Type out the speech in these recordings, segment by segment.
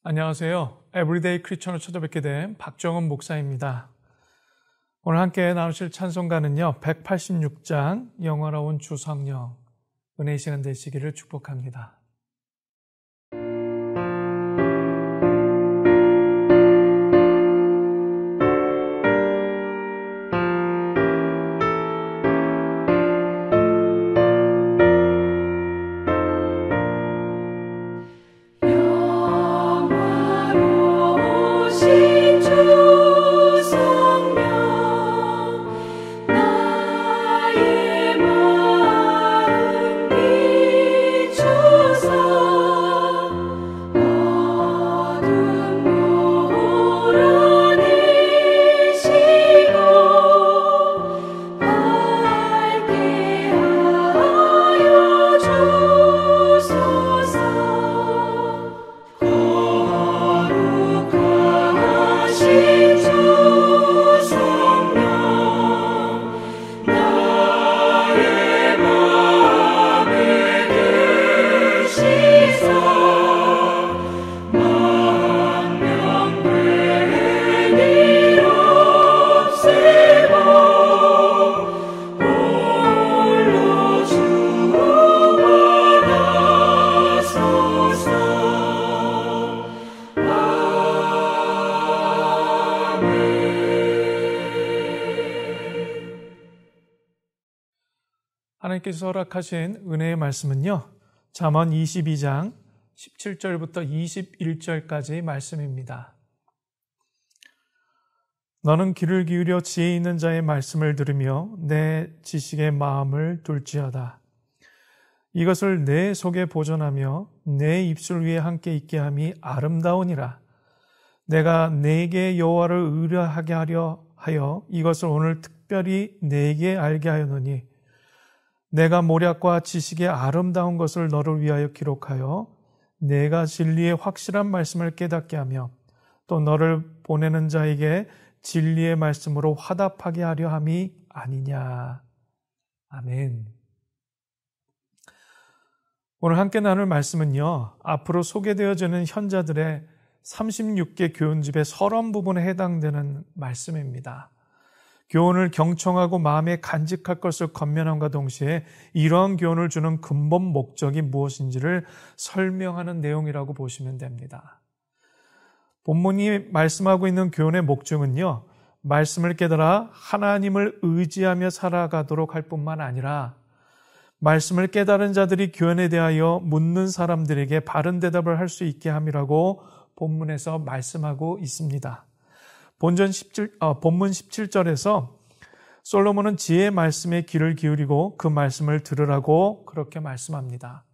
안녕하세요. 에브리데이 크리스천을 찾아뵙게 된 박정은 목사입니다. 오늘 함께 나누실 찬송가는요, 186장 영화로운 주 성령, 은혜의 시간 되시기를 축복합니다. 하나님께서 허락하신 은혜의 말씀은요, 잠언 22장 17절부터 21절까지의 말씀입니다. 너는 귀를 기울여 지혜 있는 자의 말씀을 들으며 내 지식의 마음을 둘지어다. 이것을 내 속에 보존하며 내 입술 위에 함께 있게 함이 아름다우니라. 내가 내게 여호와를 의뢰하게 하여 이것을 오늘 특별히 내게 알게 하였노니 내가 모략과 지식의 아름다운 것을 너를 위하여 기록하여 내가 진리의 확실한 말씀을 깨닫게 하며 또 너를 보내는 자에게 진리의 말씀으로 화답하게 하려 함이 아니냐. 아멘. 오늘 함께 나눌 말씀은요, 앞으로 소개되어지는 현자들의 36개 교훈집의 서론 부분에 해당되는 말씀입니다. 교훈을 경청하고 마음에 간직할 것을 권면함과 동시에 이러한 교훈을 주는 근본 목적이 무엇인지를 설명하는 내용이라고 보시면 됩니다. 본문이 말씀하고 있는 교훈의 목적은요, 말씀을 깨달아 하나님을 의지하며 살아가도록 할 뿐만 아니라 말씀을 깨달은 자들이 교훈에 대하여 묻는 사람들에게 바른 대답을 할 수 있게 함이라고 본문에서 말씀하고 있습니다. 본문 17절에서 솔로몬은 지혜의 말씀에 귀를 기울이고 그 말씀을 들으라고 그렇게 말씀합니다.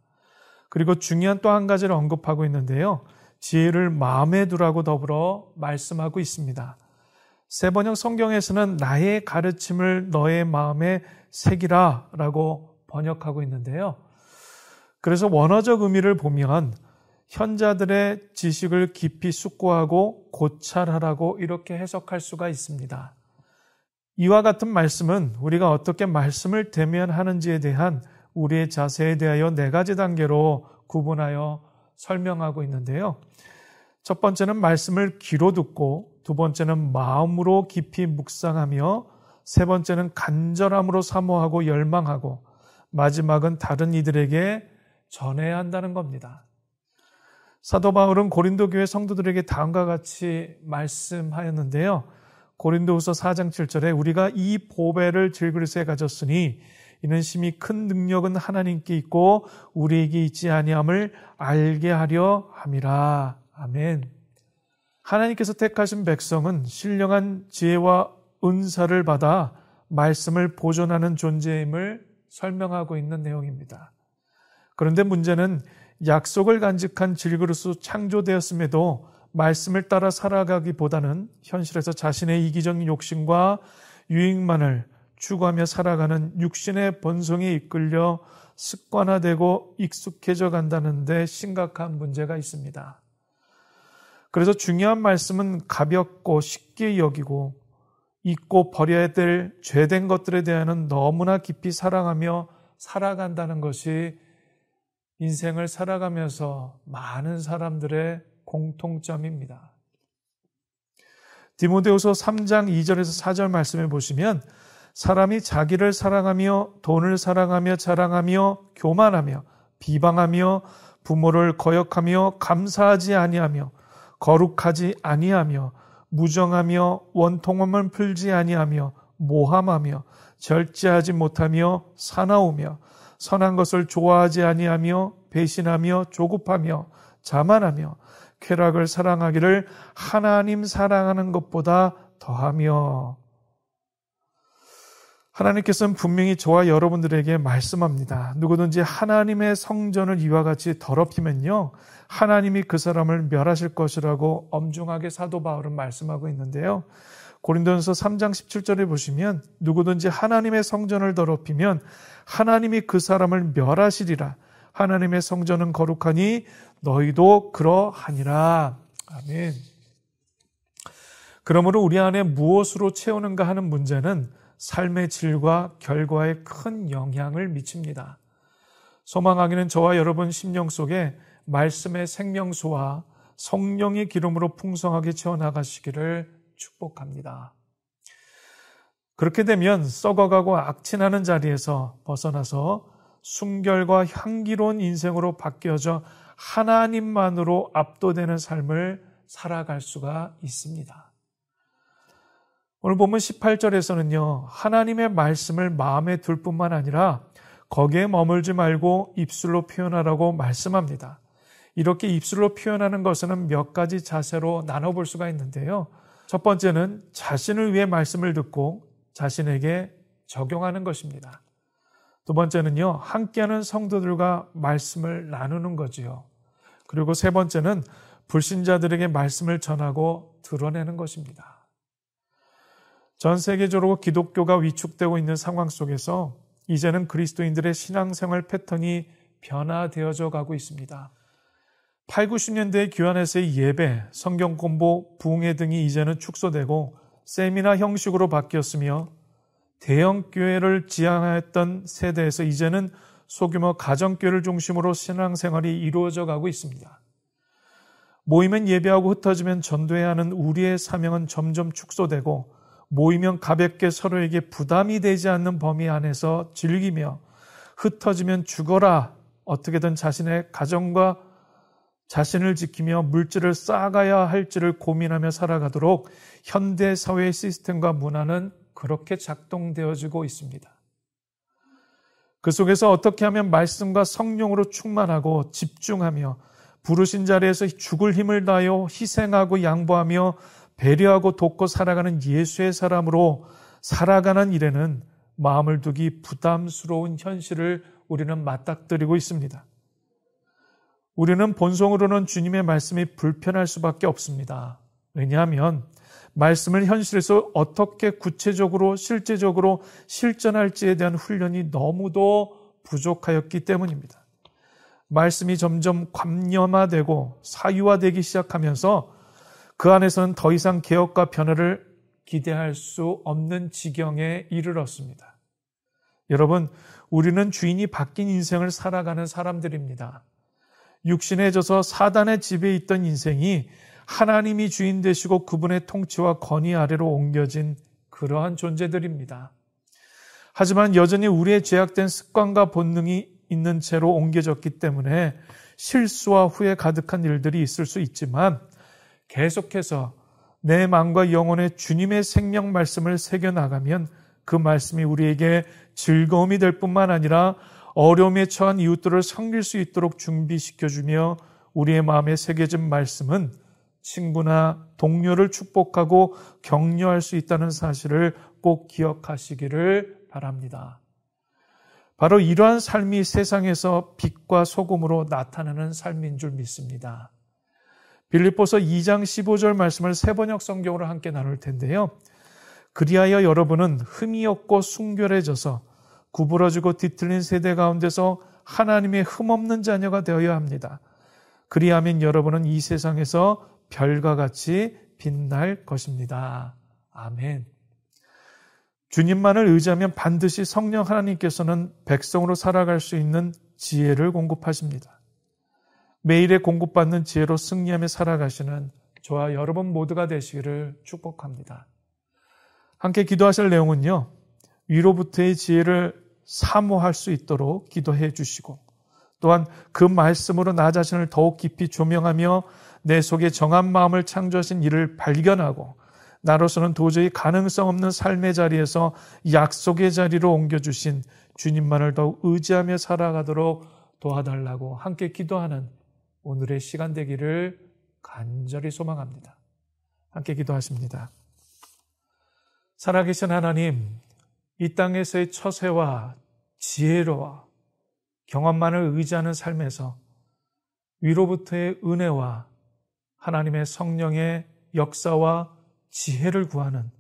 그리고 중요한 또 한 가지를 언급하고 있는데요, 지혜를 마음에 두라고 더불어 말씀하고 있습니다. 세번역 성경에서는 나의 가르침을 너의 마음에 새기라 라고 번역하고 있는데요, 그래서 원어적 의미를 보면 현자들의 지식을 깊이 숙고하고 고찰하라고 이렇게 해석할 수가 있습니다. 이와 같은 말씀은 우리가 어떻게 말씀을 대면하는지에 대한 우리의 자세에 대하여 4가지 단계로 구분하여 설명하고 있는데요. 첫 번째는 말씀을 귀로 듣고, 두 번째는 마음으로 깊이 묵상하며, 세 번째는 간절함으로 사모하고 열망하고, 마지막은 다른 이들에게 전해야 한다는 겁니다. 사도 바울은 고린도 교회 성도들에게 다음과 같이 말씀하였는데요. 고린도후서 4장 7절에 우리가 이 보배를 질그릇에 가졌으니 이는 심히 큰 능력은 하나님께 있고 우리에게 있지 아니함을 알게 하려 함이라. 아멘. 하나님께서 택하신 백성은 신령한 지혜와 은사를 받아 말씀을 보존하는 존재임을 설명하고 있는 내용입니다. 그런데 문제는 약속을 간직한 질그릇으로 창조되었음에도 말씀을 따라 살아가기보다는 현실에서 자신의 이기적인 욕심과 유익만을 추구하며 살아가는 육신의 본성에 이끌려 습관화되고 익숙해져 간다는 데 심각한 문제가 있습니다. 그래서 중요한 말씀은 가볍고 쉽게 여기고 잊고 버려야 될 죄된 것들에 대해서는 너무나 깊이 사랑하며 살아간다는 것이 인생을 살아가면서 많은 사람들의 공통점입니다. 디모데후서 3장 2절에서 4절 말씀해 보시면 사람이 자기를 사랑하며 돈을 사랑하며 자랑하며 교만하며 비방하며 부모를 거역하며 감사하지 아니하며 거룩하지 아니하며 무정하며 원통함을 풀지 아니하며 모함하며 절제하지 못하며 사나우며 선한 것을 좋아하지 아니하며 배신하며 조급하며 자만하며 쾌락을 사랑하기를 하나님 사랑하는 것보다 더하며. 하나님께서는 분명히 저와 여러분들에게 말씀합니다. 누구든지 하나님의 성전을 이와 같이 더럽히면요, 하나님이 그 사람을 멸하실 것이라고 엄중하게 사도 바울은 말씀하고 있는데요. 고린도전서 3장 17절에 보시면 누구든지 하나님의 성전을 더럽히면 하나님이 그 사람을 멸하시리라. 하나님의 성전은 거룩하니 너희도 그러하니라. 아멘. 그러므로 우리 안에 무엇으로 채우는가 하는 문제는 삶의 질과 결과에 큰 영향을 미칩니다. 소망하기는 저와 여러분 심령 속에 말씀의 생명수와 성령의 기름으로 풍성하게 채워나가시기를 축복합니다. 그렇게 되면 썩어가고 악취나는 자리에서 벗어나서 순결과 향기로운 인생으로 바뀌어져 하나님만으로 압도되는 삶을 살아갈 수가 있습니다. 오늘 보면 18절에서는요, 하나님의 말씀을 마음에 둘 뿐만 아니라 거기에 머물지 말고 입술로 표현하라고 말씀합니다. 이렇게 입술로 표현하는 것은 몇 가지 자세로 나눠볼 수가 있는데요. 첫 번째는 자신을 위해 말씀을 듣고 자신에게 적용하는 것입니다. 두 번째는요, 함께하는 성도들과 말씀을 나누는 거지요. 그리고 세 번째는 불신자들에게 말씀을 전하고 드러내는 것입니다. 전 세계적으로 기독교가 위축되고 있는 상황 속에서 이제는 그리스도인들의 신앙생활 패턴이 변화되어져 가고 있습니다. 8, 90년대 교환에서의 예배, 성경 공부, 부흥회 등이 이제는 축소되고 세미나 형식으로 바뀌었으며 대형 교회를 지향했던 세대에서 이제는 소규모 가정교회를 중심으로 신앙생활이 이루어져 가고 있습니다. 모이면 예배하고 흩어지면 전도해야 하는 우리의 사명은 점점 축소되고 모이면 가볍게 서로에게 부담이 되지 않는 범위 안에서 즐기며 흩어지면 죽어라, 어떻게든 자신의 가정과 자신을 지키며 물질을 쌓아가야 할지를 고민하며 살아가도록 현대 사회의 시스템과 문화는 그렇게 작동되어지고 있습니다. 그 속에서 어떻게 하면 말씀과 성령으로 충만하고 집중하며 부르신 자리에서 죽을 힘을 다하여 희생하고 양보하며 배려하고 돕고 살아가는 예수의 사람으로 살아가는 일에는 마음을 두기 부담스러운 현실을 우리는 맞닥뜨리고 있습니다. 우리는 본성으로는 주님의 말씀이 불편할 수밖에 없습니다. 왜냐하면 말씀을 현실에서 어떻게 구체적으로 실제적으로 실천할지에 대한 훈련이 너무도 부족하였기 때문입니다. 말씀이 점점 관념화되고 사유화되기 시작하면서 그 안에서는 더 이상 개혁과 변화를 기대할 수 없는 지경에 이르렀습니다. 여러분, 우리는 주인이 바뀐 인생을 살아가는 사람들입니다. 육신에 져서 사단의 지배에 있던 인생이 하나님이 주인 되시고 그분의 통치와 권위 아래로 옮겨진 그러한 존재들입니다. 하지만 여전히 우리의 죄악된 습관과 본능이 있는 채로 옮겨졌기 때문에 실수와 후회 가득한 일들이 있을 수 있지만 계속해서 내 마음과 영혼에 주님의 생명 말씀을 새겨나가면 그 말씀이 우리에게 즐거움이 될 뿐만 아니라 어려움에 처한 이웃들을 섬길 수 있도록 준비시켜주며 우리의 마음에 새겨진 말씀은 친구나 동료를 축복하고 격려할 수 있다는 사실을 꼭 기억하시기를 바랍니다. 바로 이러한 삶이 세상에서 빛과 소금으로 나타나는 삶인 줄 믿습니다. 빌립보서 2장 15절 말씀을 새번역 성경으로 함께 나눌 텐데요. 그리하여 여러분은 흠이 없고 순결해져서 구부러지고 뒤틀린 세대 가운데서 하나님의 흠없는 자녀가 되어야 합니다. 그리하면 여러분은 이 세상에서 별과 같이 빛날 것입니다. 아멘. 주님만을 의지하면 반드시 성령 하나님께서는 백성으로 살아갈 수 있는 지혜를 공급하십니다. 매일에 공급받는 지혜로 승리하며 살아가시는 저와 여러분 모두가 되시기를 축복합니다. 함께 기도하실 내용은요, 위로부터의 지혜를 사모할 수 있도록 기도해 주시고, 또한 그 말씀으로 나 자신을 더욱 깊이 조명하며 내 속에 정한 마음을 창조하신 이를 발견하고, 나로서는 도저히 가능성 없는 삶의 자리에서 약속의 자리로 옮겨주신 주님만을 더욱 의지하며 살아가도록 도와달라고 함께 기도하는 오늘의 시간 되기를 간절히 소망합니다. 함께 기도하십니다. 살아계신 하나님, 이 땅에서의 처세와 지혜로와 경험만을 의지하는 삶에서 위로부터의 은혜와 하나님의 성령의 역사와 지혜를 구하는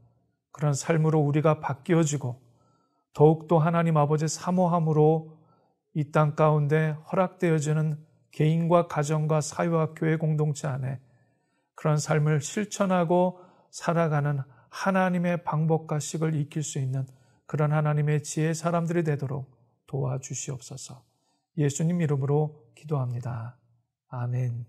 그런 삶으로 우리가 바뀌어지고 더욱더 하나님 아버지 사모함으로 이 땅 가운데 허락되어지는 개인과 가정과 사회와 교회 공동체 안에 그런 삶을 실천하고 살아가는 하나님의 방법과 식을 익힐 수 있는 그런 하나님의 지혜의 사람들이 되도록 도와주시옵소서. 예수님 이름으로 기도합니다. 아멘.